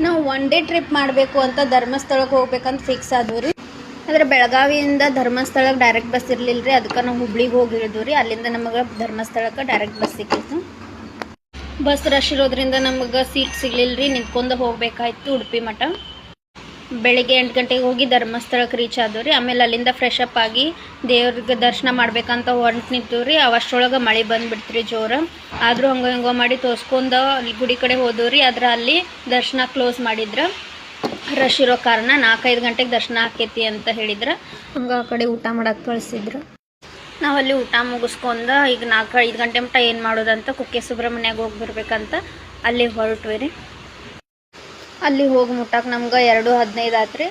ನಾವು one day trip ಮಾಡಬೇಕು ಅಂತ ಧರ್ಮಸ್ಥಳಕ್ಕೆ ಹೋಗ್ಬೇಕಂತ ಫಿಕ್ಸ್ ಆದ್ವಿ ರೀ. ಆದರೆ ಬೆಳಗಾವಿಯಿಂದ ಧರ್ಮಸ್ಥಳಕ್ಕೆ ಡೈರೆಕ್ಟ್ ಬಸ್ ಇರಲಿಲ್ಲ ರೀ. ಅದಕ್ಕೆ ನಾವು ಹುಬ್ಳಿಗೆ ಹೋಗಿ ಇಳಿದ್ವಿ ರೀ. ಅಲ್ಲಿಂದ ನಮಗೆ ಧರ್ಮಸ್ಥಳಕ್ಕೆ ಡೈರೆಕ್ಟ್ ಬಸ್ ಸಿಕ್ಕಿತ್ತು. ಬಸ್ ರಶ್ ಇರೋದ್ರಿಂದ ನಮಗೆ ಸೀಟ್ ಸಿಗಲಿಲ್ಲ ರೀ. ನಿಂತ್ಕೊಂಡು ಹೋಗಬೇಕಾಯ್ತು ಉಡುಪಿ ಮಠ. ಬೆಳಿಗ್ಗೆ 8 ಗಂಟೆಗೆ ಹೋಗಿ ಧರ್ಮಸ್ಥಳಕ್ಕೆ ರೀಚ್ ಆದ್ವಿ ರೀ. ಆಮೇಲೆ ಅಲ್ಲಿಂದ ಫ್ರೆಶ್ ಅಪ್ ಆಗಿ ದೇವ್ರಿಗೆ ದರ್ಶನ ಮಾಡ್ಬೇಕಂತ ಹೊಂಟು ನಿಂತೀವಿ ರೀ. ಅವಷ್ಟರೊಳಗೆ ಮಳೆ ಬಂದುಬಿಡ್ತು ರೀ ಜೋರು. ಆದರೂ ಹಂಗೋ ಮಾಡಿ ತೋರಿಸ್ಕೊಂಡು ಅಲ್ಲಿ ಗುಡಿ ಕಡೆ ಹೋದ್ವಿ ರೀ. ಆದ್ರೆ ಅಲ್ಲಿ ದರ್ಶನ ಕ್ಲೋಸ್ ಮಾಡಿದ್ರೆ ರಶ್ ಇರೋ ಕಾರಣ 4-5 ಗಂಟೆಗೆ ದರ್ಶನ ಆಕೈತಿ ಅಂತ ಹೇಳಿದ್ರೆ ಹಂಗೆ ಆ ಕಡೆ ಊಟ ಮಾಡಕ್ಕೆ ಕಳಿಸಿದ್ರು. ನಾವಲ್ಲಿ ಊಟ ಮುಗಿಸ್ಕೊಂಡು ಈಗ 4-5 ಗಂಟೆ ಮಟ್ಟ ಏನು ಮಾಡೋದಂತ ಕುಕ್ಕೆ ಸುಬ್ರಹ್ಮಣ್ಯಗೆ ಹೋಗಿ ಬರ್ಬೇಕಂತ ಅಲ್ಲಿ ಹೊರಟ್ವಿ ರೀ. ಅಲ್ಲಿ ಹೋಗಿ ಮುಟ್ಟಕ್ಕೆ ನಮ್ಗೆ 2:15 ಆಯ್ತು ರೀ.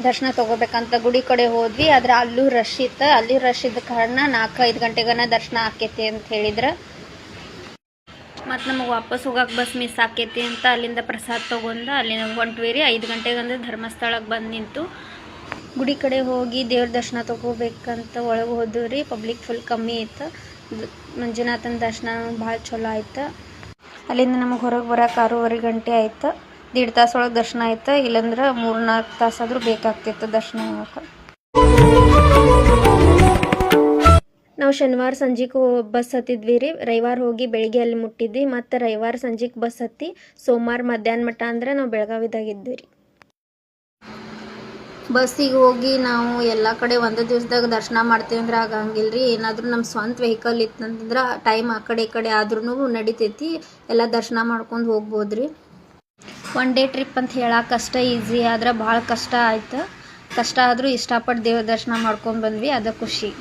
ದರ್ಶನ ತೊಗೋಬೇಕಂತ ಗುಡಿ ಕಡೆ ಹೋದ್ವಿ. ಆದ್ರೆ ಅಲ್ಲೂ ರಶ್ ಇತ್ತು. ಅಲ್ಲಿ ರಶ್ ಇದ್ದ ಕಾರಣ 4-5 ಗಂಟೆಗನ ದರ್ಶನ ಆಕೈತಿ ಅಂತ ಹೇಳಿದ್ರೆ ಮತ್ತು ನಮಗೆ ವಾಪಸ್ ಹೋಗಕ್ಕೆ ಬಸ್ ಮಿಸ್ ಆಕೈತಿ ಅಂತ ಅಲ್ಲಿಂದ ಪ್ರಸಾದ ತೊಗೊಂಡು ಅಲ್ಲಿ ಹೊಂಟ್ವಿ ರೀ. 5 ಗಂಟೆಗೆ ಅಂದ್ರೆ ಧರ್ಮಸ್ಥಳಕ್ಕೆ ಬಂದು ನಿಂತು ಗುಡಿ ಕಡೆ ಹೋಗಿ ದೇವ್ರ ದರ್ಶನ ತೊಗೋಬೇಕಂತ ಒಳಗೆ ಹೋದ್ವಿ ರೀ. ಪಬ್ಲಿಕ್ ಫುಲ್ ಕಮ್ಮಿ ಇತ್ತು. ಮಂಜುನಾಥನ ದರ್ಶನ ಭಾಳ ಚಲೋ ಆಯ್ತು. ಅಲ್ಲಿಂದ ನಮಗೆ ಹೊರಗೆ ಬರೋಕೆ 6:30 ಗಂಟೆ ಆಯ್ತು. 1.5 ತಾಸು ಒಳಗೆ ದರ್ಶನ ಆಯ್ತು. ಇಲ್ಲಾಂದ್ರೆ 3-4 ತಾಸಾದರೂ ಬೇಕಾಗ್ತಿತ್ತು ದರ್ಶನ ಆಗಕ್ಕೆ. ನಾವು ಶನಿವಾರ ಸಂಜೆಗೆ ಬಸ್ ಹತ್ತಿದ್ವಿ ರೀ. ರವಿವಾರ ಹೋಗಿ ಬೆಳಿಗ್ಗೆ ಅಲ್ಲಿ ಮುಟ್ಟಿದ್ವಿ. ಮತ್ತು ರವಿವಾರ ಸಂಜೆಗೆ ಬಸ್ ಹತ್ತಿ ಸೋಮವಾರ ಮಧ್ಯಾಹ್ನ ಮಟ್ಟ ಅಂದ್ರೆ ನಾವು ಬೆಳಗಾವಿದಾಗಿದ್ವಿ ರೀ. ಬಸ್ಸಿಗೆ ಹೋಗಿ ನಾವು ಎಲ್ಲ ಕಡೆ ಒಂದೇ ದಿವಸದಾಗ ದರ್ಶನ ಮಾಡ್ತೀವಿ ಅಂದ್ರೆ ಆಗಂಗಿಲ್ಲ ರೀ. ಏನಾದರೂ ನಮ್ಮ ಸ್ವಂತ ವೆಹಿಕಲ್ ಇತ್ತಂತಂದ್ರೆ ಟೈಮ್ ಆ ಕಡೆ ಈ ಕಡೆ ಆದ್ರೂ ನಡಿತೈತಿ. ಎಲ್ಲ ದರ್ಶನ ಮಾಡ್ಕೊಂಡು ಹೋಗ್ಬೋದು ರೀ. ಒನ್ ಡೇ ಟ್ರಿಪ್ ಅಂತ ಹೇಳಕ್ಕೆ ಕಷ್ಟ ಈಸಿ ಆದ್ರೆ ಭಾಳ ಕಷ್ಟ ಆಯ್ತು. ಕಷ್ಟ ಆದರೂ ಇಷ್ಟಪಟ್ಟು ದೇವ್ರ ದರ್ಶನ ಮಾಡ್ಕೊಂಡು ಬಂದ್ವಿ. ಅದ ಖುಷಿ.